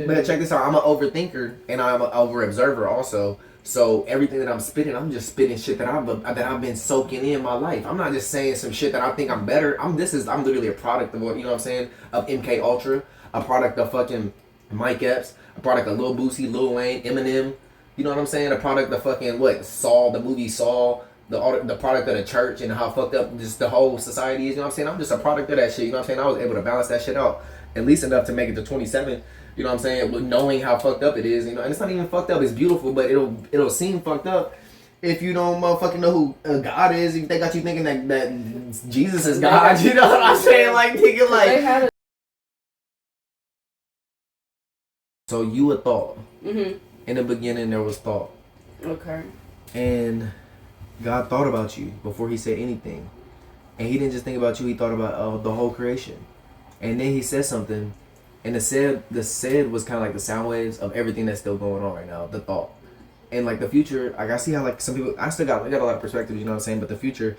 But check this out. I'm an overthinker and I'm an over observer also. So everything that I'm spitting, I'm just spitting shit that I've been soaking in my life. I'm not just saying some shit that I think I'm better. I'm literally a product of what, you know what I'm saying, of MK Ultra, a product of fucking Mike Epps, a product of Lil Boosie, Lil Wayne, Eminem. You know what I'm saying? A product of fucking what Saul, the movie Saul, the product of the church and how fucked up just the whole society is. You know what I'm saying? I'm just a product of that shit. You know what I'm saying? I was able to balance that shit out at least enough to make it to 27. You know what I'm saying? With knowing how fucked up it is, you know, and it's not even fucked up. It's beautiful, but it'll seem fucked up if you don't motherfucking know who God is. If they got you thinking that Jesus is God, you know what I'm saying? Like thinking like. So you a thought. Mm-hmm. In the beginning, there was thought. Okay. And God thought about you before He said anything, and He didn't just think about you. He thought about the whole creation, and then He said something. And the said was kind of like the sound waves of everything that's still going on right now, the thought. And like the future, like I see how like some people, I got a lot of perspectives, you know what I'm saying? But the future,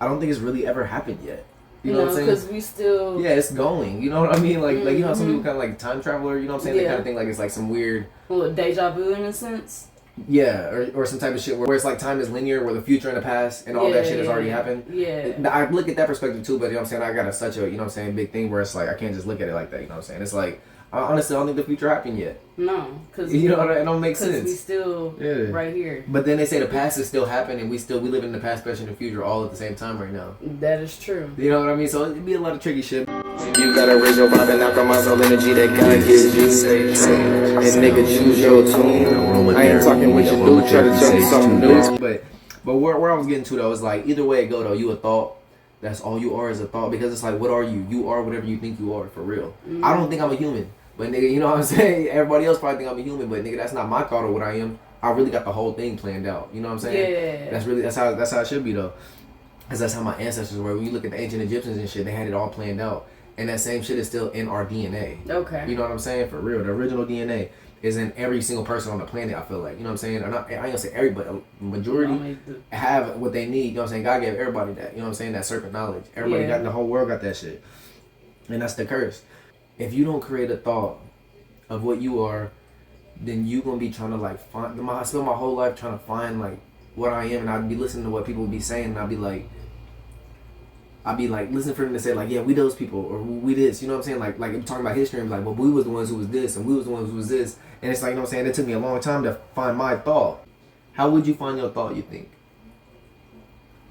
I don't think it's really ever happened yet. You know what I'm saying? Because we still... Yeah, it's going. You know what I mean? Like you know how some people kind of like time traveler, you know what I'm saying? They kind of think like it's like some weird... Well, deja vu in a sense? Yeah, or some type of shit where it's like time is linear, where the future and the past and all that shit has already happened. Yeah. I look at that perspective too, but you know what I'm saying? I got such a, you know what I'm saying, big thing where it's like, I can't just look at it like that, you know what I'm saying? It's like, honestly, I don't think the future happened yet. No, because you know, it don't make sense. Because we still right here. But then they say the past is still happening, and we live in the past, present, and future all at the same time right now. That is true. You know what I mean? So it'd be a lot of tricky shit. You gotta raise your vibe and knock on my soul energy that God gives you. And nigga, choose your tune. I ain't talking what you do, try to tell me something new. But where I was getting to though is like either way it go though, you a thought. That's all you are is a thought, because it's like, what are you? You are whatever you think you are, for real. I don't think I'm a human. But nigga, you know what I'm saying? Everybody else probably think I'm a human, but nigga, that's not my thought of what I am. I really got the whole thing planned out. You know what I'm saying? Yeah. That's how it should be though. Cause that's how my ancestors were. When you look at the ancient Egyptians and shit, they had it all planned out. And that same shit is still in our DNA. Okay. You know what I'm saying? For real. The original DNA is in every single person on the planet, I feel like. You know what I'm saying? Or not, I ain't gonna say everybody, a majority have what they need. You know what I'm saying? God gave everybody that. You know what I'm saying? That serpent knowledge. Everybody got, the whole world got that shit. And that's the curse. If you don't create a thought of what you are, then you gonna be trying to like find. I spend my whole life trying to find like what I am, and I'd be listening to what people would be saying, and I'd be like listening for them to say like, yeah, we those people, or we this. You know what I'm saying? Like I'm talking about history, and like, well, we was the ones who was this, and we was the ones who was this, and it's like, you know what I'm saying? It took me a long time to find my thought. How would you find your thought? You think?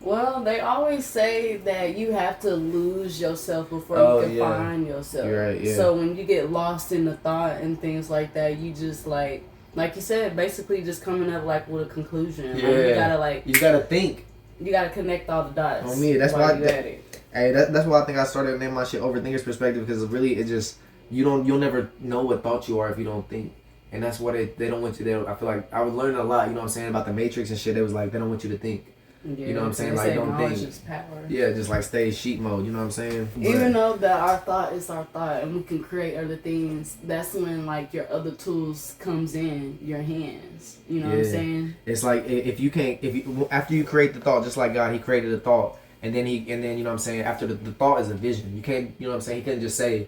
Well, they always say that you have to lose yourself before you can find yourself. You're right, yeah. So when you get lost in the thought and things like that, you just like you said, basically just coming up like with a conclusion. Yeah. Like, you gotta think. You gotta connect all the dots. On me, that's why that's why I think I started naming my shit Overthinker's Perspective, because really it just you'll never know what thought you are if you don't think. And that's what they don't want you there. I feel like I was learning a lot, you know what I'm saying, about the Matrix and shit. It was like they don't want you to think. Yeah, you know what I'm saying? Like, don't think. Is power. Yeah, just like stay sheep mode. You know what I'm saying? Even though that our thought is our thought, and we can create other things, that's when like your other tools comes in your hands. You know what I'm saying? It's like after you create the thought, just like God, He created a thought, and then you know what I'm saying. After the thought is a vision. You can't, you know what I'm saying. He couldn't just say,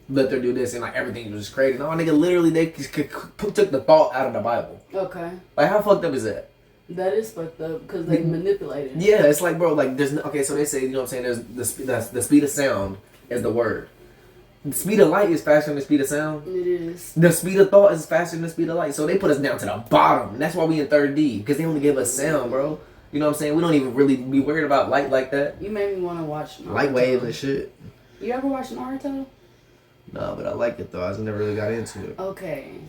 let there do this, and like everything was just created. No, nigga, literally they took the thought out of the Bible. Okay. Like how fucked up is that? That is fucked up because they manipulated. Yeah, it's like, bro, like there's okay. So they say, you know what I'm saying. There's the speed of sound is the word. The speed of light is faster than the speed of sound. It is. The speed of thought is faster than the speed of light. So they put us down to the bottom. And that's why we in 3D, because they only give us sound, bro. You know what I'm saying? We don't even really be worried about light like that. You made me want to watch Naruto. Light waves and shit. You ever watch Naruto? No, but I like it though. I just never really got into it. Okay.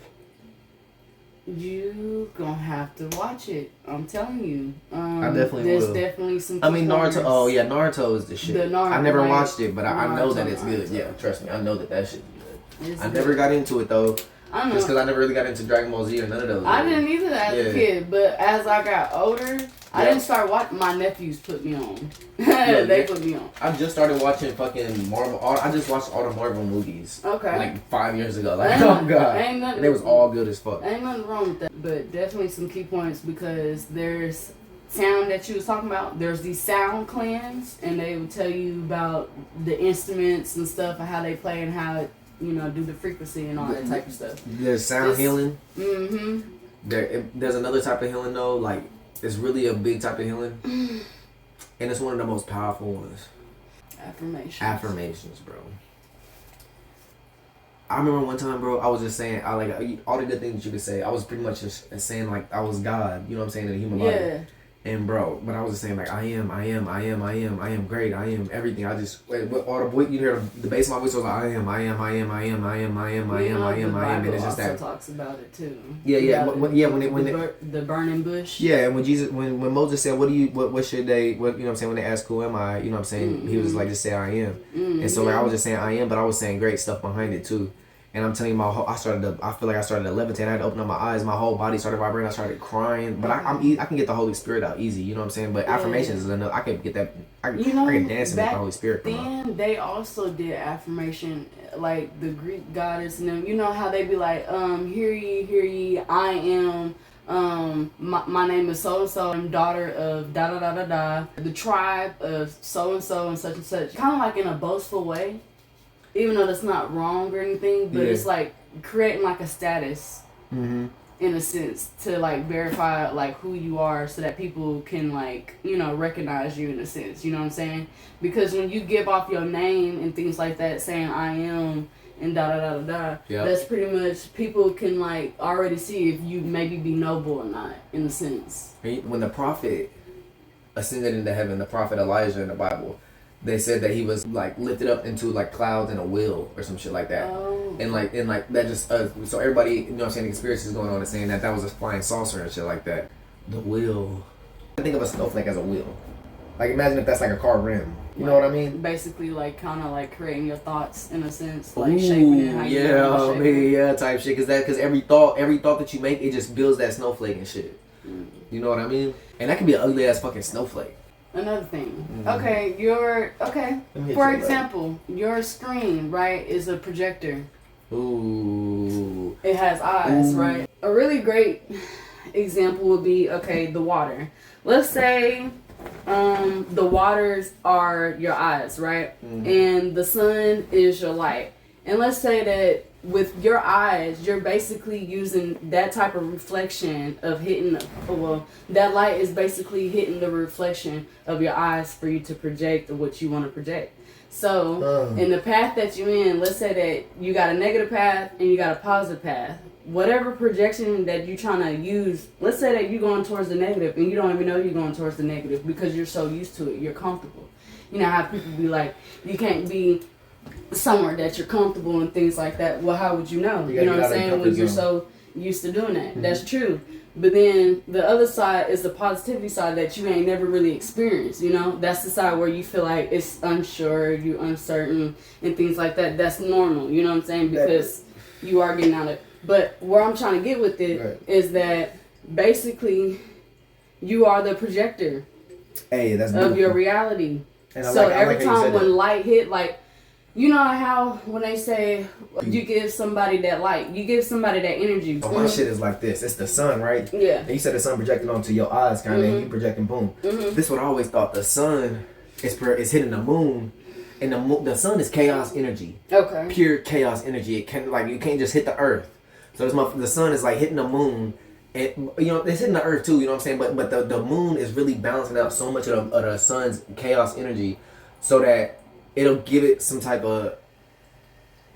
You gonna have to watch it. I'm telling you. I definitely there's will. There's definitely some. I mean, Naruto. Oh yeah, Naruto is the shit. I never watched it, but I know that it's good. Yeah, trust me, I know that shit is good. I never got into it though. I know. Just because I never really got into Dragon Ball Z or none of those. I didn't either as a kid, but as I got older, I didn't start watching. My nephews put me on. They put me on. I just started watching fucking Marvel. I just watched all the Marvel movies. Okay. Like 5 years ago. Like, oh god. And it was all good as fuck. Ain't nothing wrong with that. But definitely some key points, because there's sound that you was talking about. There's these sound clans, and they would tell you about the instruments and stuff and how they play and how do the frequency and all that type of stuff. There's sound healing. Mm-hmm. There's another type of healing though. Like it's really a big type of healing, and it's one of the most powerful ones. Affirmations, bro. I remember one time, bro, I was just saying, I like all the good things that you could say. I was pretty much just saying like I was God, you know what I'm saying, in the human body. And bro, but I was just saying like I am great, I am everything. I just all the voice, you hear the bass of my voice was like I am, and it's just that talks about it too. When the burning bush. Yeah, and when Moses said, what should they, what, you know what I'm saying, when they asked who am I, you know what I'm saying, he was like, just say I am. And so like I was just saying I am, but I was saying great stuff behind it too. And I'm telling you, I feel like I started to levitate. I had to open up my eyes. My whole body started vibrating. I started crying. But I can get the Holy Spirit out easy. You know what I'm saying? But affirmations is enough. I can get that. I can dance and make the Holy Spirit come out. Then they also did affirmation, like the Greek goddess and them. You know how they be like, hear ye, I am. My name is so and so. I'm daughter of da da da da da. The tribe of so and such and such. Kind of like in a boastful way. Even though that's not wrong or anything, but it's like creating like a status in a sense to like verify like who you are so that people can like, recognize you in a sense, you know what I'm saying? Because when you give off your name and things like that saying I am and da da da da da, that's pretty much people can like already see if you maybe be noble or not in a sense. When the prophet ascended into heaven, the prophet Elijah in the Bible, they said that he was like lifted up into like clouds in a wheel or some shit like that. And like that just so everybody, you know what I'm saying, the conspiracies going on and saying that was a flying saucer and shit like that. The wheel. I think of a snowflake as a wheel. Like imagine if that's like a car rim. You know what I mean? Basically like kind of like creating your thoughts in a sense, like shaping it how you yeah, type shit. Cause every thought that you make, it just builds that snowflake and shit. You know what I mean? And that could be an ugly ass fucking snowflake. Another thing. Okay, for example, your screen, right, is a projector. Ooh. It has eyes, right? A really great example would be, the water. Let's say the waters are your eyes, right? And the sun is your light. And let's say that with your eyes, you're basically using that type of reflection of hitting, that light is basically hitting the reflection of your eyes for you to project what you want to project. So, in the path that you're in, let's say that you got a negative path and you got a positive path. Whatever projection that you're trying to use, let's say that you're going towards the negative and you don't even know you're going towards the negative because you're so used to it, you're comfortable. You know how people be like, you can't be somewhere that you're comfortable and things like that. Well, how would you know? You know what I'm saying? When you're so used to doing that. That's true. But then the other side is the positivity side that you ain't never really experienced, That's the side where you feel like it's unsure, you're uncertain, and things like that. That's normal, you know what I'm saying? Because you are getting out of it. But where I'm trying to get with it is that basically you are the projector of your reality. And so every time when light hit, like, you know how when they say you give somebody that light, you give somebody that energy. My shit is like this. It's the sun, right? Yeah. And you said the sun projected onto your eyes, kind of, and you projecting boom. This is what I always thought. The sun is hitting the moon, and the sun is chaos energy. Okay. Pure chaos energy. It can you can't just hit the earth. So the sun is like hitting the moon. And it's hitting the earth too, you know what I'm saying? But the moon is really balancing out so much of the sun's chaos energy so that it'll give it some type of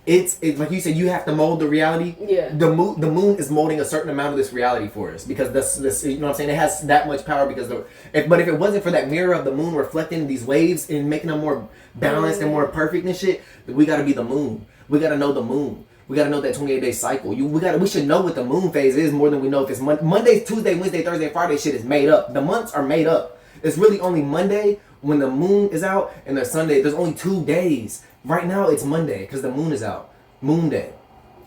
it's like you said, you have to mold the reality. Yeah. The moon is molding a certain amount of this reality for us because this you know what I'm saying, it has that much power because but if it wasn't for that mirror of the moon reflecting these waves and making them more balanced and more perfect and shit, we gotta be the moon. We gotta know the moon. We gotta know that 28-day cycle. We should know what the moon phase is more than we know if it's Monday, Tuesday, Wednesday, Thursday, Friday. Shit is made up. The months are made up. It's really only Monday when the moon is out, and there's Sunday. There's only 2 days. Right now it's Monday because the moon is out. Moon day.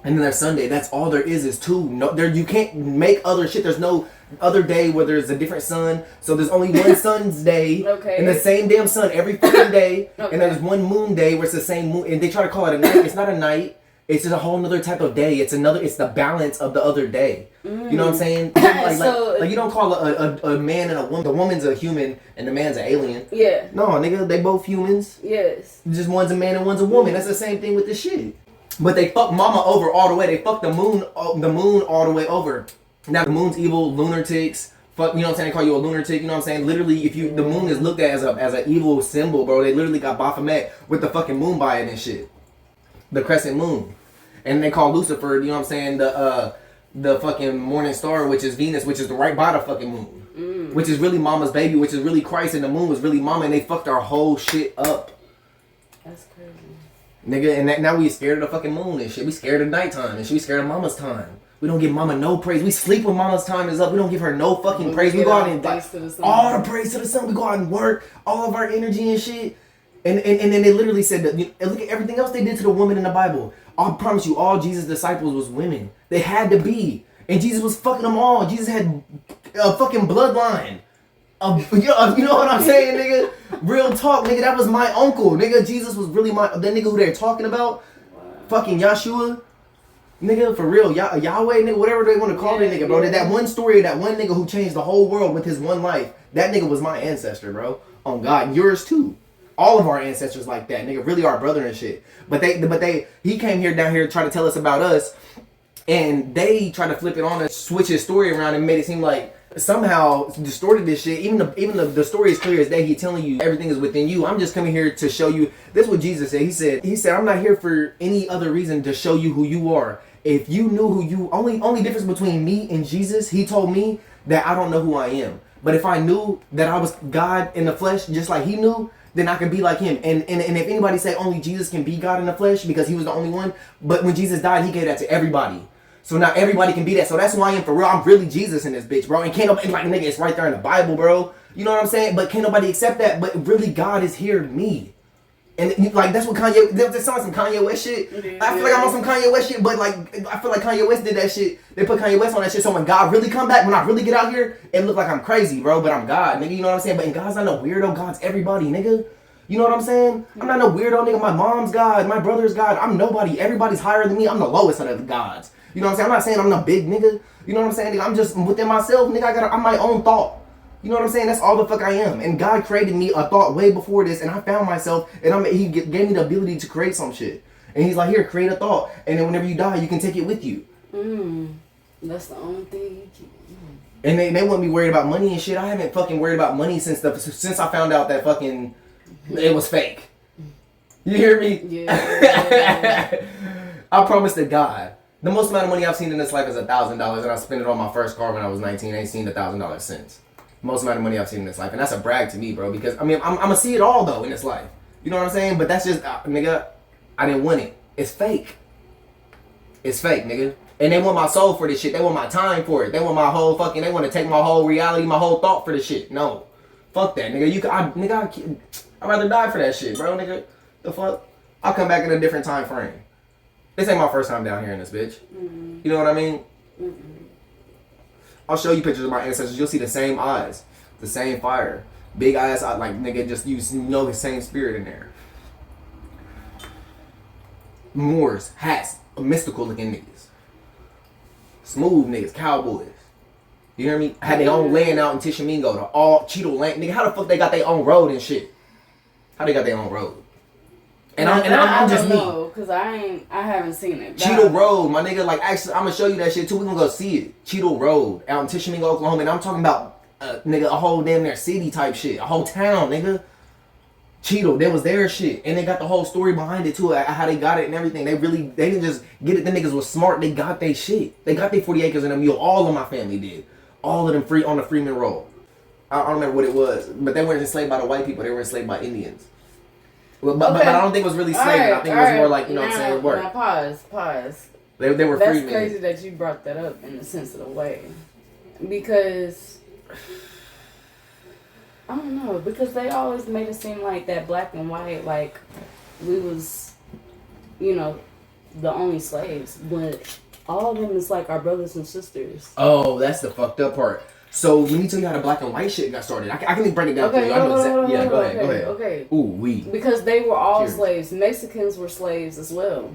And then there's Sunday. That's all there is 2. No, you can't make other shit. There's no other day where there's a different sun. So there's only one sun's day. Okay. And the same damn sun every fucking day. Okay. And there's one moon day where it's the same moon. And they try to call it a night. It's not a night. It's just a whole nother type of day. It's the balance of the other day. You know what I'm saying? Like you don't call a man and a woman. The woman's a human and the man's an alien. Yeah. No, nigga, they both humans. Yes. Just one's a man and one's a woman. That's the same thing with this shit. But they fucked mama over all the way. They fucked the moon all the way over. Now the moon's evil, lunatics. Fuck, you know what I'm saying? They call you a lunatic. You know what I'm saying? Literally, if the moon is looked at as an evil symbol, bro. They literally got Baphomet with the fucking moon by it and shit. The crescent moon, and they call Lucifer. You know what I'm saying? The fucking morning star, which is Venus, which is right by the fucking moon, which is really mama's baby, which is really Christ, and the moon was really mama, and they fucked our whole shit up. That's crazy. Nigga, and now we scared of the fucking moon and shit. We scared of nighttime and shit. We scared of mama's time. We don't give mama no praise. We sleep when mama's time is up. We don't give her no fucking praise. We go out and all the praise to the sun. We go out and work all of our energy and shit. And then they literally said that, look at everything else they did to the woman in the Bible. I promise you, all Jesus' disciples was women. They had to be. And Jesus was fucking them all. Jesus had a fucking bloodline. You know what I'm saying, nigga? Real talk, nigga. That was my uncle, nigga. Jesus was really that nigga who they're talking about. Fucking Yahshua. Nigga, for real. Yahweh, nigga, whatever they want to call that nigga, bro. That one story, that one nigga who changed the whole world with his one life. That nigga was my ancestor, bro. On God. Yours too. All of our ancestors like that, nigga, really our brother and shit. But he came down here to try to tell us about us, and they tried to flip it on us, switch his story around, and made it seem like somehow distorted this shit. Even the story is clear as day. He's telling you everything is within you. I'm just coming here to show you. This is what Jesus said. He said, I'm not here for any other reason to show you who you are. If you knew who you only difference between me and Jesus, he told me that I don't know who I am. But if I knew that I was God in the flesh, just like he knew, then I can be like him. And if anybody say only Jesus can be God in the flesh because he was the only one, but when Jesus died, he gave that to everybody. So now everybody can be that. So that's who I am for real. I'm really Jesus in this bitch, bro. And can't nobody, like, nigga, it's right there in the Bible, bro. You know what I'm saying? But can't nobody accept that. But really, God is here, me. And like that's what Kanye. That sounds like some Kanye West shit. I feel like I'm on some Kanye West shit, but like I feel like Kanye West did that shit. They put Kanye West on that shit. So when God really come back, when I really get out here, it look like I'm crazy, bro. But I'm God, nigga. You know what I'm saying? But God's not no weirdo. God's everybody, nigga. You know what I'm saying? I'm not no weirdo, nigga. My mom's God. My brother's God. I'm nobody. Everybody's higher than me. I'm the lowest of the gods. You know what I'm saying? I'm not saying I'm the big nigga. You know what I'm saying? Nigga, I'm just within myself, nigga. I'm my own thought. You know what I'm saying? That's all the fuck I am. And God created me a thought way before this, and I found myself, and he gave me the ability to create some shit. And he's like, here, create a thought, and then whenever you die, you can take it with you. That's the only thing you can. And they wouldn't be worried about money and shit. I haven't fucking worried about money since I found out that fucking it was fake. You hear me? Yeah. I promise to God, the most amount of money I've seen in this life is $1,000, and I spent it on my first car when I was 19. I ain't seen $1,000 since. Most amount of money I've seen in this life, and that's a brag to me, bro. Because I mean, I'm gonna see it all though in this life. You know what I'm saying? But that's just, nigga, I didn't win it. It's fake. It's fake, nigga. And they want my soul for this shit. They want my time for it. They want my whole fucking. They want to take my whole reality, my whole thought for this shit. No, fuck that, nigga. I'd rather die for that shit, bro, nigga. The fuck? I'll come back in a different time frame. This ain't my first time down here in this bitch. Mm-hmm. You know what I mean? Mm-hmm. I'll show you pictures of my ancestors. You'll see the same eyes, the same fire, big eyes. Like nigga, just you know the same spirit in there. Moors, hats, mystical looking niggas, smooth niggas, cowboys. You hear me? Had their own land out in Tishomingo, the all Cheeto land. Nigga, how the fuck they got their own road and shit? How they got their own road? And I'm just me. Cause I haven't seen it. Cheeto Road, my nigga. Like actually, I'm gonna show you that shit too. We gonna go see it. Cheeto Road out in Tishomingo, Oklahoma, and I'm talking about nigga a whole damn near city type shit, a whole town, nigga. Cheeto, that was their shit, and they got the whole story behind it too, how they got it and everything. They didn't just get it. The niggas was smart. They got their shit. They got their 40 acres in a mule. All of my family did. All of them free on the Freeman Road. I don't remember what it was, but they weren't enslaved by the white people. They were enslaved by Indians. But I don't think it was really slavery. I think it was more like, you know what I'm saying, work. Now pause. They were free men. That's crazy that you brought that up in a sensitive way. Because, I don't know, because they always made it seem like that black and white, like we was, you know, the only slaves. But all of them is like our brothers and sisters. Oh, that's the fucked up part. So let me tell you how the black and white shit got started. I can even break it down for you. I know exactly. Yeah, go ahead. Okay. Ooh, we. Because they were all slaves. Mexicans were slaves as well.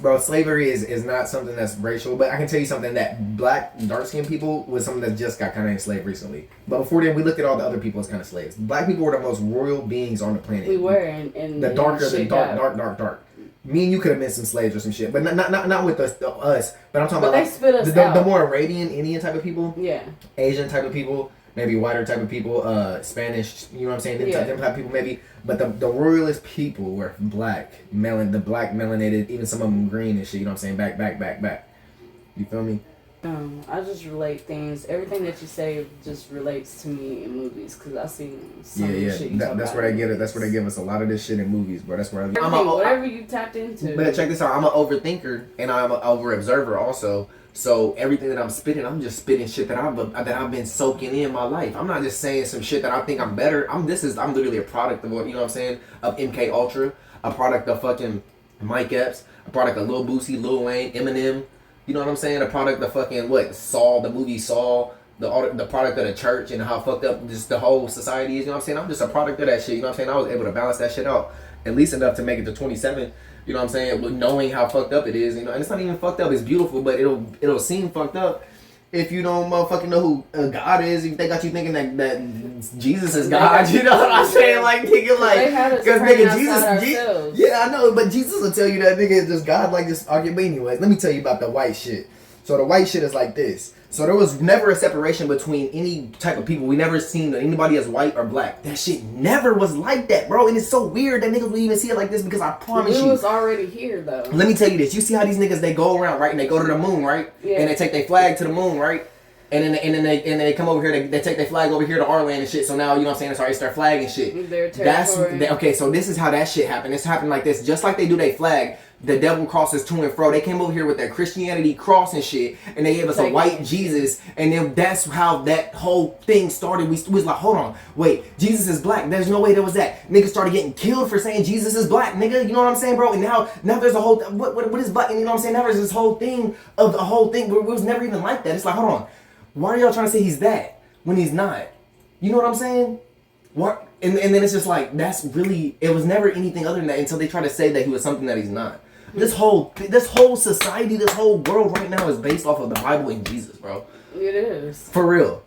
Bro, slavery is not something that's racial, but I can tell you something that black, dark-skinned people was something that just got kind of enslaved recently. But before then, we looked at all the other people as kind of slaves. Black people were the most royal beings on the planet. We were, and the darker, the dark. Me and you could have been some slaves or some shit, but not with us. But I'm talking But about they like, spit us the out. more Arabian, Indian type of people, Yeah. Asian type of people, maybe whiter type of people, Spanish. You know what I'm saying? Yeah. Them type of people maybe. But the royalist people were black, the black melanated, even some of them green and shit. You know what I'm saying? Back. You feel me? I just relate things. Everything that you say just relates to me in movies because I see some of the shit you talk That's about where they in get it. That's movies. where they give us a lot of this shit in movies, bro. That's where Whatever you tapped into. But check this out. I'm an overthinker and I'm an over observer also. So everything that I'm spitting, I'm just spitting shit that I've been soaking in my life. I'm not just saying some shit that I think I'm better. I'm literally a product of what, you know what I'm saying, of MK Ultra, a product of fucking Mike Epps, a product of Lil Boosie, Lil Wayne, Eminem. You know what I'm saying? A product of fucking what? Saul, the movie Saul, the product of the church and how fucked up just the whole society is. You know what I'm saying? I'm just a product of that shit. You know what I'm saying? I was able to balance that shit out at least enough to make it to 27. You know what I'm saying? With knowing how fucked up it is, you know, and it's not even fucked up. It's beautiful, but it'll seem fucked up if you don't motherfucking know who God is. If they got you thinking that Jesus is God, you know what I'm saying? Like nigga, like because nigga Jesus, yeah, I know, but Jesus will tell you that nigga is just God, like this argument. But anyways, let me tell you about the white shit. So the white shit is like this. So there was never a separation between any type of people. We never seen anybody as white or black. That shit never was like that, bro. And it's so weird that niggas would even see it like this because I promise you. It was already here, though. Let me tell you this. You see how these niggas, they go around, right? And they go to the moon, right? Yeah. And they take their flag to the moon, right? And then they come over here, they take their flag over here to our land and shit. So now, you know what I'm saying, it's their flag and shit. Their territory. Okay, so this is how that shit happened. It's happened like this. Just like they do their flag, the devil crosses to and fro. They came over here with their Christianity cross and shit, and they gave us a white Jesus, and then that's how that whole thing started. We was like, hold on, wait, Jesus is black. There's no way there was that. Niggas started getting killed for saying Jesus is black, nigga. You know what I'm saying, bro? And now there's a whole what is black? And you know what I'm saying? Now there's this whole thing of the whole thing where it was never even like that. It's like, hold on, why are y'all trying to say he's that when he's not? You know what I'm saying? What? And then it's just like that's really it was never anything other than that until they try to say that he was something that he's not. This whole society, this whole world right now is based off of the Bible and Jesus, bro. It is. For real.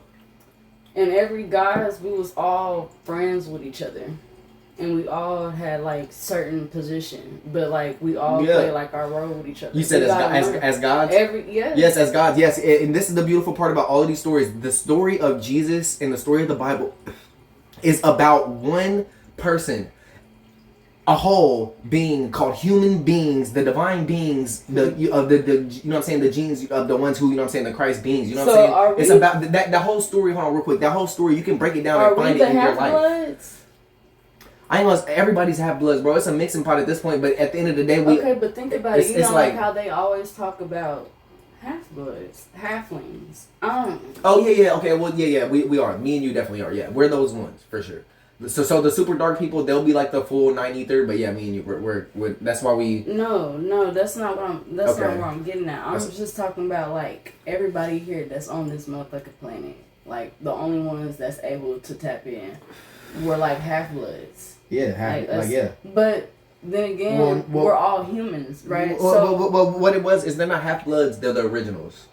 And every guys, we was all friends with each other. And we all had like certain position. But like we all play like our role with each other. You said as gods? Yes, as gods, yes. And this is the beautiful part about all of these stories. The story of Jesus and the story of the Bible is about one person, a whole being called human beings, the divine beings, you know what I'm saying, the genes of the ones who, you know what I'm saying, the Christ beings, you know what I'm saying? It's about that whole story. Hold on real quick. That whole story, you can break it down and find it in your life. Bloods? I ain't gonna, everybody's half bloods, bro. It's a mixing pot at this point, but at the end of the day, okay, but think about it. You know, like how they always talk about half bloods, halflings. Oh yeah, okay, well yeah, we are. Me and you definitely are. Yeah, we're those ones for sure. So the super dark people, they'll be like the full 9 ether, but yeah, me and you, we're that's why we. No, that's not what I'm. That's not where I'm getting at. I'm just talking about like everybody here that's on this motherfucking planet. Like the only ones that's able to tap in were like half bloods. Yeah, yeah. But then again, we're all humans, right? Well, what it was is they're not half bloods. They're the originals.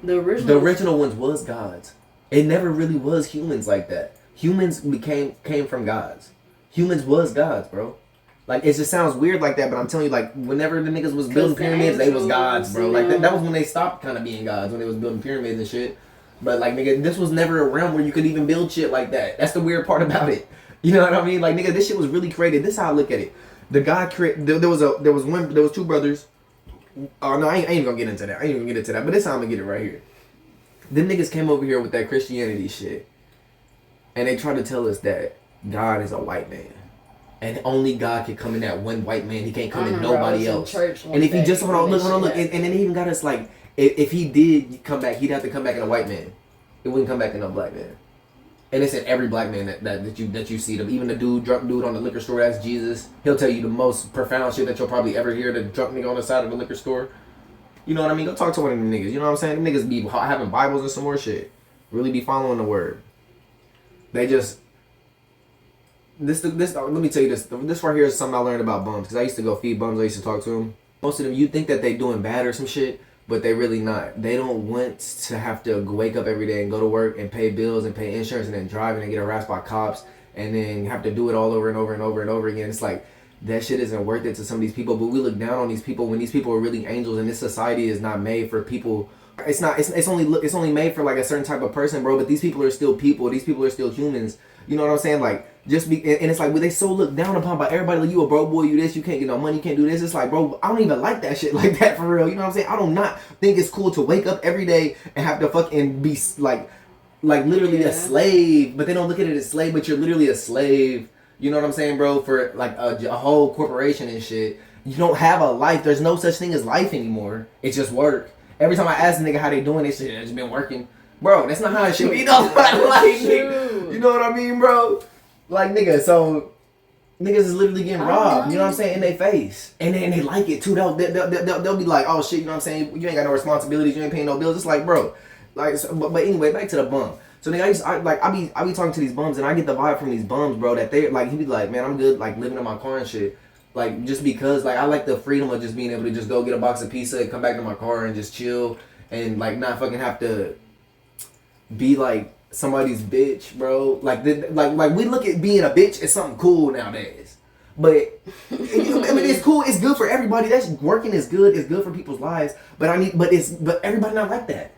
The original ones was gods. It never really was humans like that. Humans came from gods. Humans was gods, bro. Like it just sounds weird like that, but I'm telling you, like whenever the niggas was building pyramids, they was gods, bro. Like that was when they stopped kind of being gods, when they was building pyramids and shit. But like nigga, this was never a realm where you could even build shit like that. That's the weird part about it. You know what I mean? Like nigga, this shit was really created. This is how I look at it. The God created. There was two brothers. Oh no, I ain't even gonna get into that. I ain't even gonna get into that. But this time I'm gonna get it right here. Them niggas came over here with that Christianity shit. And they try to tell us that God is a white man. And only God can come in that one white man. He can't come in nobody else. And if he just, hold on, look. And then they even got us like, if he did come back, he'd have to come back in a white man. It wouldn't come back in a black man. And it's in every black man that you see them. Even the drunk dude on the liquor store, that's Jesus. He'll tell you the most profound shit that you'll probably ever hear, the drunk nigga on the side of the liquor store. You know what I mean? Go talk to one of them niggas. You know what I'm saying? Them niggas be having Bibles and some more shit. Really be following the word. They just this let me tell you this right here is something I learned about bums, because I used to go feed bums. I used to talk to them. Most of them, you think that they doing bad or some shit, but they really not. They don't want to have to wake up every day and go to work and pay bills and pay insurance and then drive and then get harassed by cops and then have to do it all over and over and over and over again. It's like that shit isn't worth it to some of these people. But we look down on these people when these people are really angels, and this society is not made for people. It's not. It's only made for like a certain type of person, bro. But these people are still people. These people are still humans. You know what I'm saying? Like and it's like they so looked down upon by everybody. Like, you a broke boy, you this, you can't get no money, you can't do this. It's like, bro, I don't even like that shit like that for real. You know what I'm saying? I do not think it's cool to wake up every day and have to fucking be like literally a slave. But they don't look at it as slave, but you're literally a slave. You know what I'm saying, bro? For like a whole corporation and shit. You don't have a life. There's no such thing as life anymore. It's just work. Every time I ask a nigga how they doing, they say it's just been working. Bro, that's not how it should be. Like, nigga, you know what I mean, bro? Like, nigga, so niggas is literally getting robbed. You know what I'm saying? In their face, and they like it too. They'll be like, oh shit, you know what I'm saying? You ain't got no responsibilities. You ain't paying no bills. It's like, bro, like, so, but anyway, back to the bum. So nigga, I be talking to these bums, and I get the vibe from these bums, bro, that they like, he be like, man, I'm good, like living in my car and shit. Like, just because, like, I like the freedom of just being able to just go get a box of pizza and come back to my car and just chill and like not fucking have to be like somebody's bitch, bro. Like we look at being a bitch as something cool nowadays. But I mean, it's cool. It's good for everybody. That's working is good. It's good for people's lives. But everybody not like that.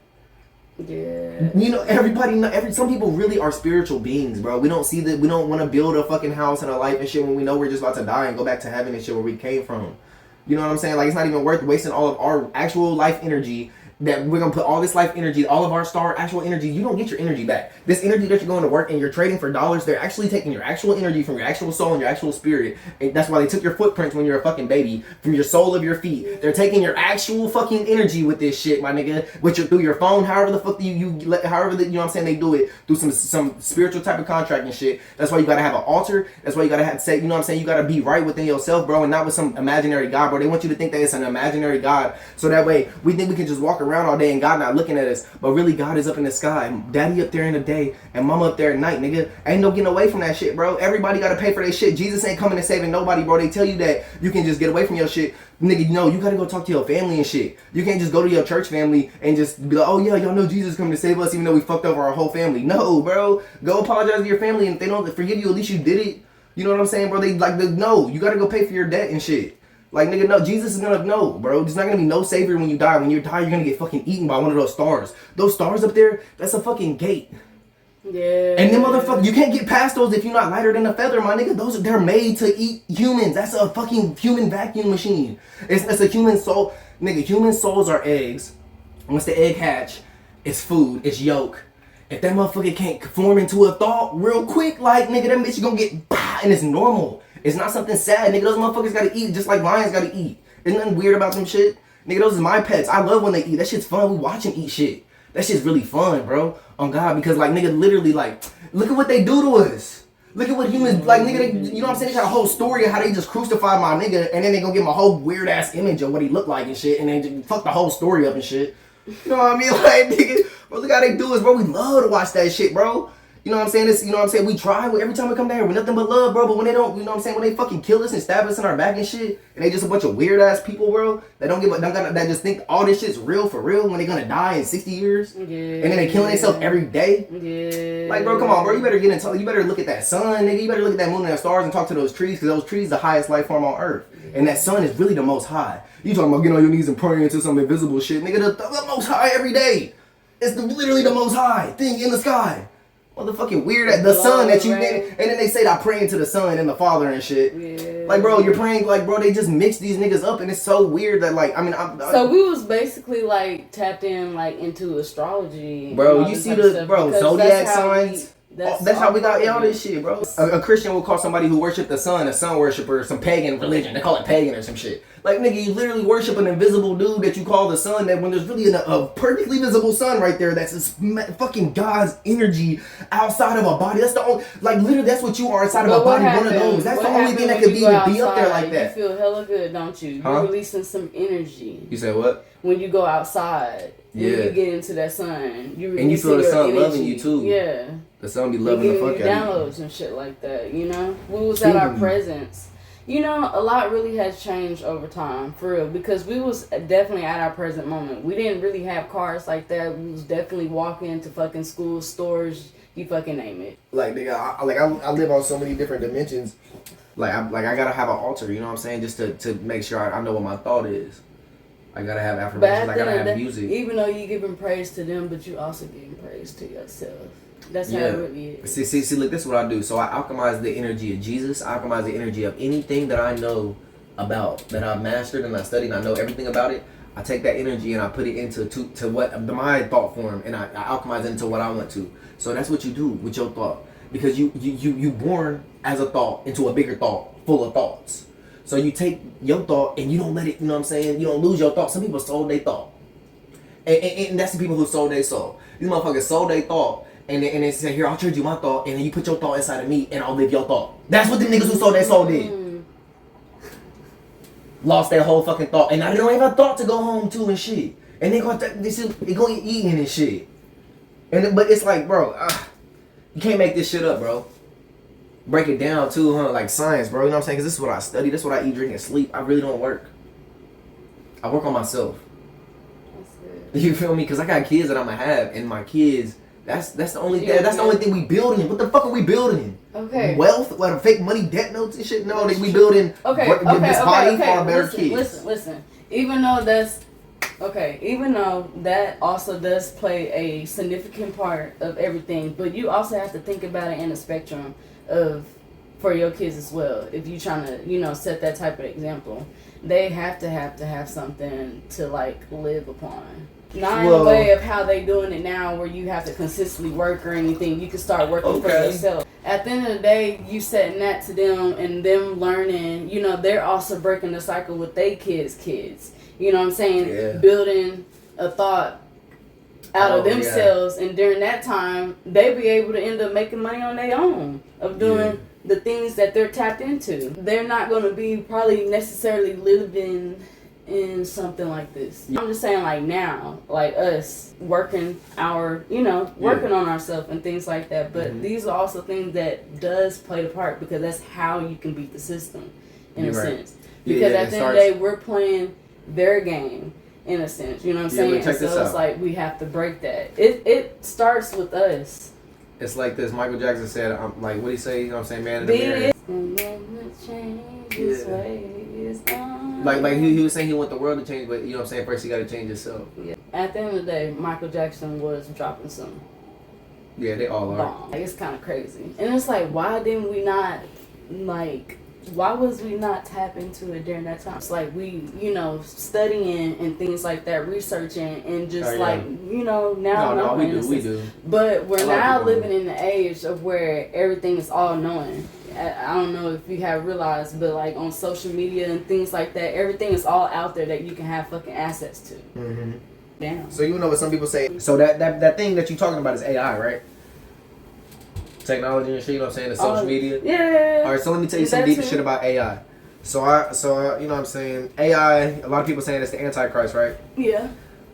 Yeah. You know, some people really are spiritual beings, bro. We don't see that. We don't want to build a fucking house and a life and shit when we know we're just about to die and go back to heaven and shit where we came from. You know what I'm saying? Like, it's not even worth wasting all of our actual life energy. That we're gonna put all this life energy, all of our actual energy. You don't get your energy back. This energy that you're going to work and you're trading for dollars, they're actually taking your actual energy from your actual soul and your actual spirit. And that's why they took your footprints when you're a fucking baby from your sole of your feet. They're taking your actual fucking energy with this shit, my nigga. Through your phone, however the fuck you know what I'm saying, they do it through some spiritual type of contract and shit. That's why you gotta have an altar. That's why you gotta say, you know what I'm saying, you gotta be right within yourself, bro, and not with some imaginary God, bro. They want you to think that it's an imaginary God, so that way we think we can just walk around all day and God not looking at us, but really God is up in the sky, daddy up there in the day, and mama up there at night, nigga. Ain't no getting away from that shit, bro. Everybody gotta pay for their shit. Jesus ain't coming and saving nobody, bro. They tell you that you can just get away from your shit, nigga. No, you gotta go talk to your family and shit. You can't just go to your church family and just be like, oh yeah, y'all know Jesus coming to save us, even though we fucked over our whole family. No, bro. Go apologize to your family, and if they don't forgive you, at least you did it. You know what I'm saying, bro? No, you gotta go pay for your debt and shit. Like, nigga, no, Jesus is gonna know, bro. There's not gonna be no savior when you die. When you die, you're gonna get fucking eaten by one of those stars. Those stars up there, that's a fucking gate. Yeah. And them motherfuckers, you can't get past those if you're not lighter than a feather, my nigga. They're made to eat humans. That's a fucking human vacuum machine. It's a human soul. Nigga, human souls are eggs. Once the egg hatch, it's food, it's yolk. If that motherfucker can't form into a thought real quick, like, nigga, that bitch gonna get bah, and it's normal. It's not something sad, nigga. Those motherfuckers gotta eat just like lions gotta eat. There's nothing weird about them shit. Nigga, those is my pets. I love when they eat. That shit's fun. We watch them eat shit. That shit's really fun, bro. On God, because like, nigga, literally, like, look at what they do to us. Look at what humans, like, nigga, you know what I'm saying? They got a whole story of how they just crucified my nigga, and then they gonna give him a whole weird ass image of what he looked like and shit, and then just fuck the whole story up and shit. You know what I mean? Like, nigga, bro, look how they do us, bro. We love to watch that shit, bro. You know what I'm saying? You know what I'm saying? We try every time we come down here with nothing but love, bro. But when they don't, you know what I'm saying? When they fucking kill us and stab us in our back and shit, and they just a bunch of weird ass people, bro, that that just think all this shit's real for real when they gonna die in 60 years, and then they killing themselves every day. Yeah. Like, bro, come on, bro. You better you better look at that sun, nigga. You better look at that moon and the stars and talk to those trees, because those trees the highest life form on Earth, and that sun is really the most high. You talking about getting on your knees and praying to some invisible shit, nigga? The most high every day. It's literally the most high thing in the sky. Motherfucking weird, the sun that you made, and then they say that praying to the son and the father and shit. Yeah. Like, bro, you're praying, like, bro, they just mix these niggas up, and it's so weird that, like, I mean, so we was basically like tapped in like into astrology, bro. You see zodiac signs. That's how we got all this shit, bro. A Christian will call somebody who worship the sun a sun worshiper, some pagan religion. They call it pagan or some shit. Like, nigga, you literally worship an invisible dude that you call the sun, that when there's really a perfectly visible sun right there, that's this fucking God's energy outside of a body. That's the only, like, literally, that's what you are inside of a body. One of those. That's the only thing that could be up there like that. You feel hella good, don't you? You're releasing some energy. You said what? When you go outside, when you get into that sun, and you feel the sun loving you too. Yeah. The sun be loving the fuck out of you. Downloads and shit like that, you know? We was at our presence. You know, a lot really has changed over time, for real, because we was definitely at our present moment. We didn't really have cars like that. We was definitely walking to fucking schools, stores, you fucking name it. Like, nigga, I live on so many different dimensions. I gotta have an altar, you know what I'm saying, just to make sure I know what my thought is. I gotta have But affirmations. I at the gotta end of have the day, music. even though you giving praise to them, but you also giving praise to yourself. That's how it really is. See, look, this is what I do. So I alchemize the energy of Jesus. I alchemize the energy of anything that I know about, that I've mastered and I studied and I know everything about it. I take that energy and I put it into to what my thought form, and I alchemize it into what I want to. So that's what you do with your thought, because you born as a thought into a bigger thought full of thoughts. So you take your thought and you don't let it, you know what I'm saying, you don't lose your thought. Some people sold their thought, and that's the people who sold their soul. These motherfuckers sold their thought, and they say, here, I'll trade you my thought, and then you put your thought inside of me, and I'll live your thought. That's what the niggas who sold their soul did. Lost their whole fucking thought, and now they don't even have a thought to go home to and shit. And they gonna get eating and shit. But it's like, bro, you can't make this shit up, bro. Break it down too, huh? Like science, bro. You know what I'm saying? Because this is what I study. This is what I eat, drink, and sleep. I really don't work. I work on myself. That's good. You feel me? Because I got kids that I'm gonna have, and my kids. That's the only thing. That's the only thing we building. What the fuck are we building? Okay. Wealth? What, fake money, debt notes and shit? No, we building this body for our better kids. Listen. Even though that also does play a significant part of everything, but you also have to think about it in a spectrum of for your kids as well. If you're trying to, set that type of example, they have to have something to like live upon. Not in the way of how they doing it now, where you have to consistently work or anything. You can start working for yourself. At the end of the day, you setting that to them and them learning. They're also breaking the cycle with their kids. You know what I'm saying? Yeah. Building a thought out of themselves, and during that time, they be able to end up making money on their own of doing the things that they're tapped into. They're not going to be probably necessarily living in something like this. I'm just saying, like now, like us working working on ourselves and things like that. But these are also things that does play the part, because that's how you can beat the system in a sense. Because at the end of the day, we're playing their game in a sense. You know what I'm saying? Check this so out. It's like we have to break that. It starts with us. It's like this. Michael Jackson said, like, what he say? You know what I'm saying? Man in the mirror. And then the change his ways on. Like he was saying he want the world to change, but you know what I'm saying? First, you got to change yourself. Yeah. At the end of the day, Michael Jackson was dropping some. Yeah, they all are. Bomb. Like, it's kind of crazy, and it's like, why didn't we not why was we not tap into it during that time? It's like we, studying and things like that, researching and just now. No, we do. But we're now living in the age of where everything is all knowing. I don't know if you have realized, but like on social media and things like that, everything is all out there that you can have fucking access to. Mm-hmm. Damn. So you know what some people say. So that thing that you're talking about is AI, right? Technology and shit. You know what I'm saying? The social media. Yeah. All right. So let me tell you some deep shit about AI. So you know what I'm saying? AI. A lot of people saying it's the Antichrist, right? Yeah.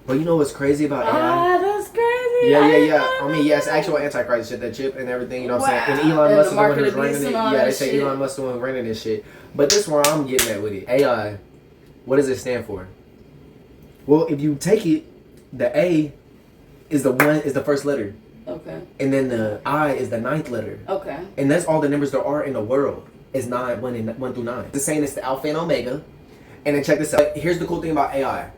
But you know what's crazy about AI? Ah, that's crazy. Yeah. I mean, yes, actual Antichrist shit, that chip and everything, you know what I'm saying? And Elon Musk is the one who's running it. Yeah, they say Elon Musk is the one running this shit. But this is where I'm getting at with it. AI, what does it stand for? Well, if you take it, the A is the first letter. Okay. And then the I is the 9th letter. Okay. And that's all the numbers there are in the world. Is 1 through 9. It's saying it's the Alpha and Omega. And then check this out. Here's the cool thing about AI.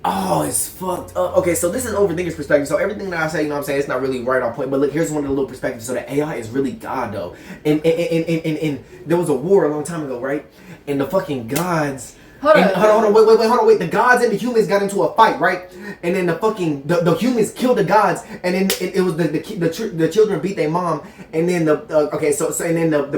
Oh, it's fucked up. Okay, so this is overthinker's perspective. So everything that I say, you know what I'm saying, it's not really right on point. But look, here's one of the little perspectives. So the AI is really God, though. And there was a war a long time ago, right? And the fucking gods... Hold on, wait. The gods and the humans got into a fight, right? And then the humans killed the gods, and then it was the children beat their mom, and then the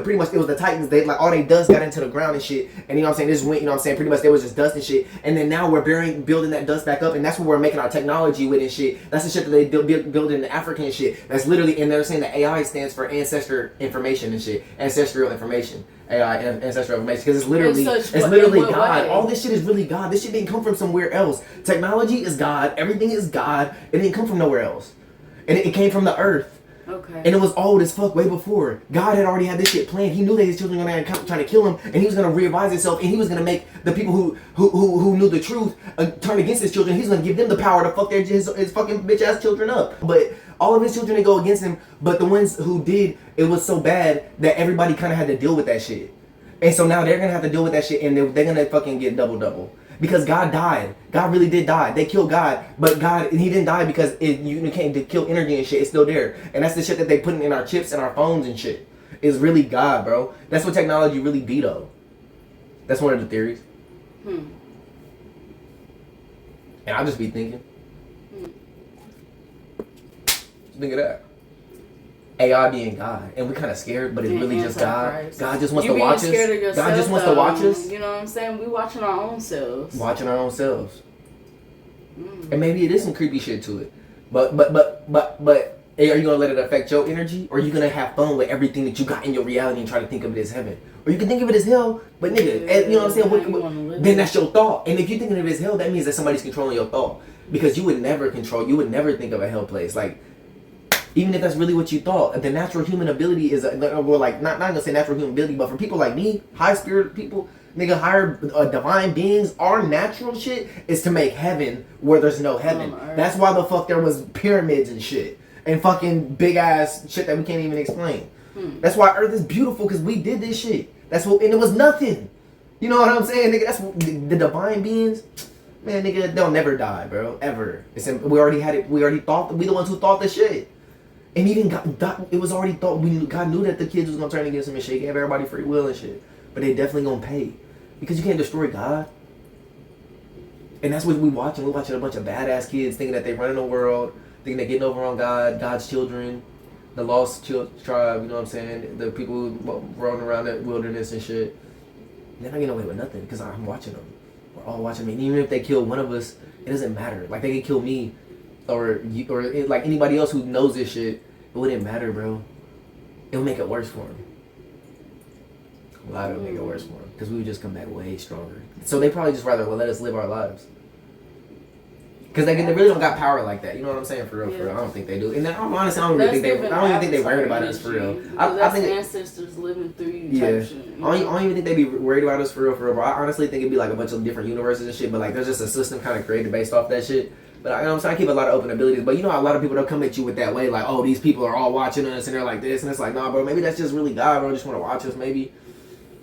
pretty much it was the Titans. They like all they dust got into the ground and shit, and you know what I'm saying, this went, you know what I'm saying, pretty much there was just dust and shit, and then now we're building that dust back up, and that's what we're making our technology with and shit. That's the shit that they build in the African shit. That's literally, and they're saying the AI stands for ancestor information and shit, ancestral information. AI and ancestral information, because it's literally God. All this shit is really God. This shit didn't come from somewhere else. Technology is God. Everything is God. It didn't come from nowhere else, and it came from the earth. Okay. And it was old as fuck way before. God had already had this shit planned. He knew that his children were gonna try to kill him, and he was gonna re-advise himself, and he was gonna make the people who knew the truth turn against his children. He's gonna give them the power to fuck his fucking bitch ass children up. But All of his children didn't go against him, but the ones who did, it was so bad that everybody kind of had to deal with that shit. And so now they're gonna have to deal with that shit, and they're gonna fucking get double. Because God died. God really did die. They killed God, but God, he didn't die because you can't kill energy and shit. It's still there. And that's the shit that they put in our chips and our phones and shit. Is really God, bro. That's what technology really be, though. That's one of the theories. And I'll just be thinking. Think of that. AI being God, and we're kind of scared, but it's really just God. God just wants to watch us. God just wants to watch us. You know what I'm saying? We watching our own selves. Watching our own selves. And maybe it is some creepy shit to it. But are you gonna let it affect your energy, or are you gonna have fun with everything that you got in your reality and try to think of it as heaven? Or you can think of it as hell, but nigga, you know what I'm saying? Then that's your thought. And if you're thinking of it as hell, that means that somebody's controlling your thought, because you would never think of a hell place. Like, even if that's really what you thought, the natural human ability is, well, like, not gonna say natural human ability, but for people like me, high spirit people, nigga, higher divine beings, our natural shit is to make heaven where there's no heaven. That's why the fuck there was pyramids and shit, and fucking big ass shit that we can't even explain. That's why Earth is beautiful, because we did this shit. That's what, and it was nothing. You know what I'm saying, nigga? That's what, the divine beings, man, nigga, they'll never die, bro, ever. We already had it. We already thought. We the ones who thought this shit. And even God, it was already thought. God knew that the kids was gonna turn against him and shit. Gave everybody free will and shit. But they definitely gonna pay, because you can't destroy God. And that's what we watching. We're watching a bunch of badass kids thinking that they running the world, thinking they're getting over on God, God's children, the lost tribe. You know what I'm saying? The people who roaming around that wilderness and shit. They're not getting away with nothing, because I'm watching them. We're all watching me. And even if they kill one of us, it doesn't matter. Like, they can kill me. Or like anybody else who knows this shit, it wouldn't matter, bro. It would make it worse for him. A lot would make it worse for him, because we would just come back way stronger. So they probably just rather let us live our lives, because they really don't got power like that. You know what I'm saying? For real, for real. I don't think they do. And honestly, I don't even think they worried about us for real. I think ancestors living through you. Type shit, you know? I don't even think they be worried about us for real, for real. But I honestly think it'd be like a bunch of different universes and shit. But like, there's just a system kind of created based off that shit. But you know what I'm saying? I keep a lot of open abilities. But you know how a lot of people don't come at you with that way, like, oh, these people are all watching us and they're like this, and it's like, nah, bro, maybe that's just really God, bro. Just want to watch us, maybe,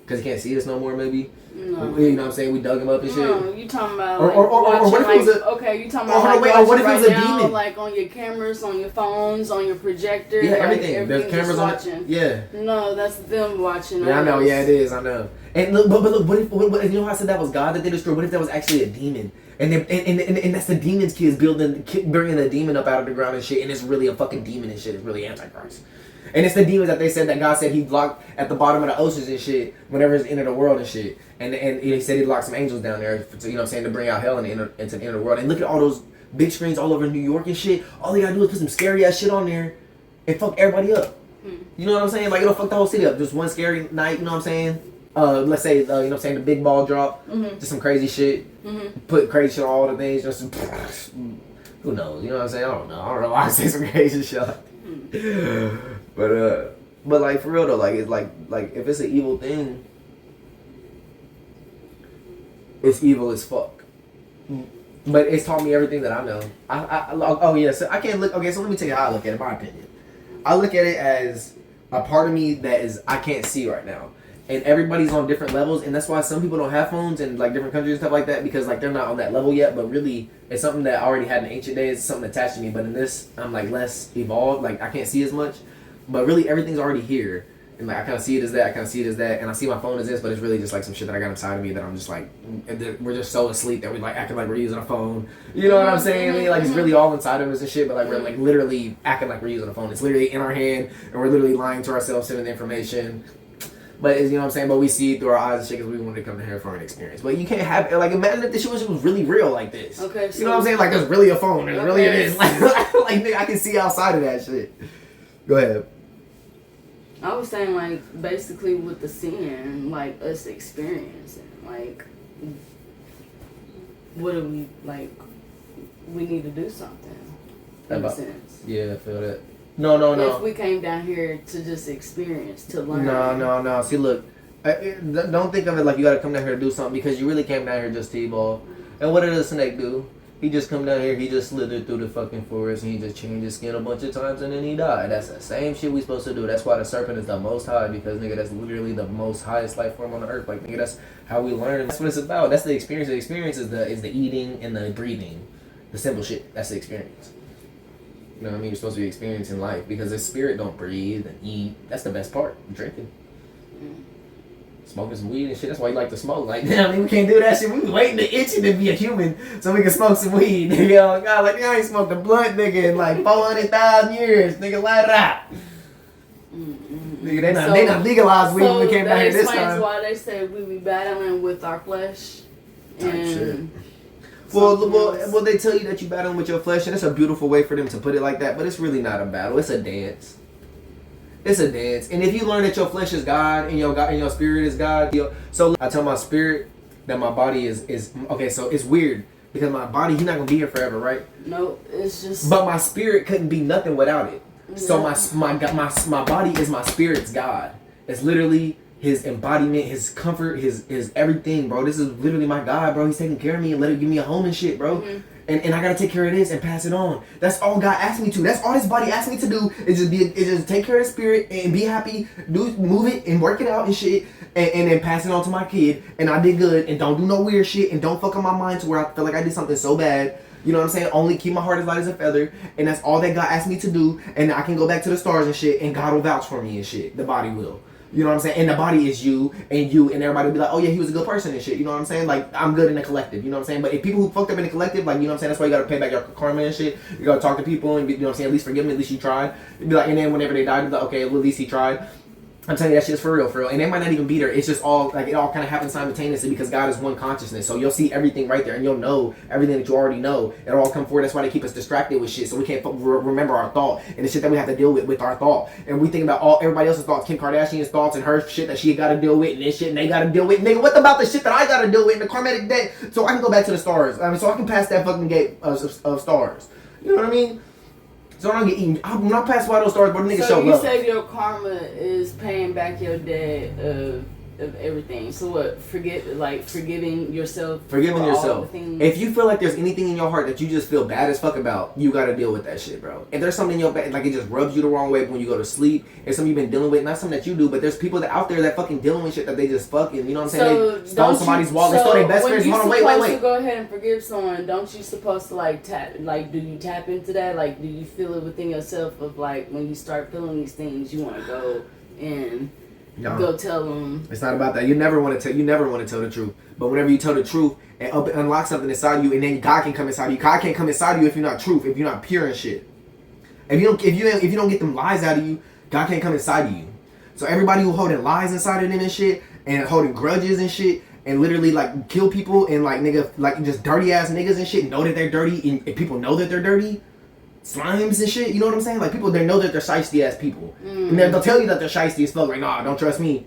because he can't see us no more, maybe. No. You know what I'm saying? We dug him up and shit. No, you talking about or what if it was a, okay? You talking about what if it was a demon? Like on your cameras, on your phones, on your projector. Yeah, like, everything. There's cameras watching. Yeah. No, that's them watching. Yeah, I know. Yeah, it is. I know. And look, but look, what if you know how I said that was God that they destroyed? What if that was actually a demon? And that's the demon's kids bringing the demon up out of the ground and shit, and it's really a fucking demon and shit. It's really Antichrist. And it's the demons that they said that God said he locked at the bottom of the oceans and shit whenever it's into the world and shit. And he said he locked some angels down there, to, you know what I'm saying, to bring out hell into the inner world. And look at all those big screens all over New York and shit. All you gotta do is put some scary ass shit on there and fuck everybody up. You know what I'm saying? Like, it'll fuck the whole city up. Just one scary night, you know what I'm saying? Let's say, you know what I'm saying, the big ball drop. Just some crazy shit. Put crazy shit on all the things. Just who knows? You know what I'm saying? I don't know why I say some crazy shit. But like, for real though, like, it's like if it's an evil thing, it's evil as fuck. But it's taught me everything that I know. So I can't look. Okay, so let me tell you how I look at it. My opinion, I look at it as a part of me that is I can't see right now, and everybody's on different levels, and that's why some people don't have phones in like different countries and stuff like that, because like they're not on that level yet. But really, it's something that I already had in ancient days. It's something attached to me. But in this, I'm like less evolved. Like, I can't see as much. But really, everything's already here. And like, I kind of see it as that, I kind of see it as that, and I see my phone as this, but it's really just like some shit that I got inside of me that I'm just like, we're just so asleep that we like acting like we're using a phone. You know what I'm saying? I mean, like, it's really all inside of us and shit, but like, we're like literally acting like we're using a phone. It's literally in our hand, and we're literally lying to ourselves, sending the information. But you know what I'm saying? But we see it through our eyes and shit because we wanted to come to here for an experience. But you can't have, like, imagine if this shit was really real like this. Okay. So, you know what I'm saying? Like, there's really a phone, and really it is. Like, nigga, I can see outside of that shit. Go ahead. I was saying, like, basically with the seeing, like, us experiencing, like, what do we, like, we need to do something, in a sense. Yeah, I feel that. No. If we came down here to just experience, to learn. No. See, look, don't think of it like you gotta come down here to do something, because you really came down here just to evolve. And what did a snake do? He just come down here, he just slithered through the fucking forest, and he just changed his skin a bunch of times, and then he died. That's the same shit we supposed to do. That's why the serpent is the most high, because, nigga, that's literally the most highest life form on the earth. Like, nigga, that's how we learn. That's what it's about. That's the experience. The experience is the eating and the breathing. The simple shit. That's the experience. You know what I mean? You're supposed to be experiencing life, because the spirit don't breathe and eat. That's the best part. Drinking. Smoking some weed and shit. That's why you like to smoke. Like, damn, nigga, we can't do that shit. We waiting to itching to be a human so we can smoke some weed. Nigga, oh God, like, I ain't smoked a blunt, nigga, in like 400,000 years. Nigga, light it up. Nigga, they not legalized weed when we came down here this time. That explains why they say we be battling with our flesh. And well, they tell you that you battling with your flesh, and it's a beautiful way for them to put it like that, but it's really not a battle. It's a dance. It's a dance. And if you learn that your flesh is God and your spirit is God, so I tell my spirit that my body is okay, so it's weird because my body, he's not gonna be here forever, right? No, it's just. But my spirit couldn't be nothing without it. Yeah. So my body is my spirit's God. It's literally his embodiment, his comfort, his everything, bro. This is literally my God, bro. He's taking care of me and let him give me a home and shit, bro. Mm-hmm. And I gotta take care of this and pass it on. That's all God asked me to. That's all this body asked me to do. Is just take care of the spirit and be happy, move it and work it out and shit, and then pass it on to my kid. And I did good, and don't do no weird shit, and don't fuck up my mind to where I feel like I did something so bad. You know what I'm saying? Only keep my heart as light as a feather, and that's all that God asked me to do. And I can go back to the stars and shit, and God will vouch for me and shit. The body will. You know what I'm saying? And the body is you, and everybody will be like, oh yeah, he was a good person and shit. You know what I'm saying? Like, I'm good in the collective. You know what I'm saying? But if people who fucked up in the collective, like, you know what I'm saying? That's why you gotta pay back your karma and shit. You gotta talk to people and, you know what I'm saying? At least forgive me, at least you tried. Be like, and then whenever they died, be like, okay, well, at least he tried. I'm telling you, that shit's for real. And they might not even be there. It's just all, like, it all kind of happens simultaneously because God is one consciousness. So you'll see everything right there, and you'll know everything that you already know. It'll all come forward. That's why they keep us distracted with shit, so we can't remember our thought and the shit that we have to deal with our thought. And we think about everybody else's thoughts, Kim Kardashian's thoughts and her shit that she got to deal with, and this shit and they got to deal with. Nigga, what about the shit that I got to deal with in the karmatic day? So I can go back to the stars. I mean, so I can pass that fucking gate of stars. You know what I mean? So I don't get eaten. I'm not past by those stars, but niggas show love. So you say your karma is paying back your debt of everything. So what? Forgiving yourself. Forgiving yourself. If you feel like there's anything in your heart that you just feel bad as fuck about, you gotta deal with that shit, bro. If there's something in your back, like it just rubs you the wrong way when you go to sleep, it's something you've been dealing with, not something that you do, but there's people that out there that fucking dealing with shit that they just fucking, you know what I'm saying? So they stole somebody's wallet, stole their best friend's wallet. Wait. To go ahead and forgive someone, don't you supposed to do you tap into that? Like, do you feel it within yourself of like when you start feeling these things, you want to go and go tell them? It's not about that. You never want to tell the truth. But whenever you tell the truth and unlock something inside you, and then God can come inside you. God can't come inside you if you're not truth, if you're not pure and shit. If you don't get them lies out of you, God can't come inside of you. So everybody who holding lies inside of them and shit, and holding grudges and shit, and literally like kill people and like nigga, like just dirty ass niggas and shit, know that they're dirty, and people know that they're dirty. Slimes and shit, you know what I'm saying? Like people, they know that they're shiesty ass people, and they'll tell you that they're shiesty as fuck. Like, nah, don't trust me.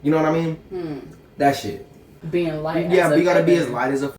You know what I mean? That shit. Being light. Yeah, we gotta be as light as a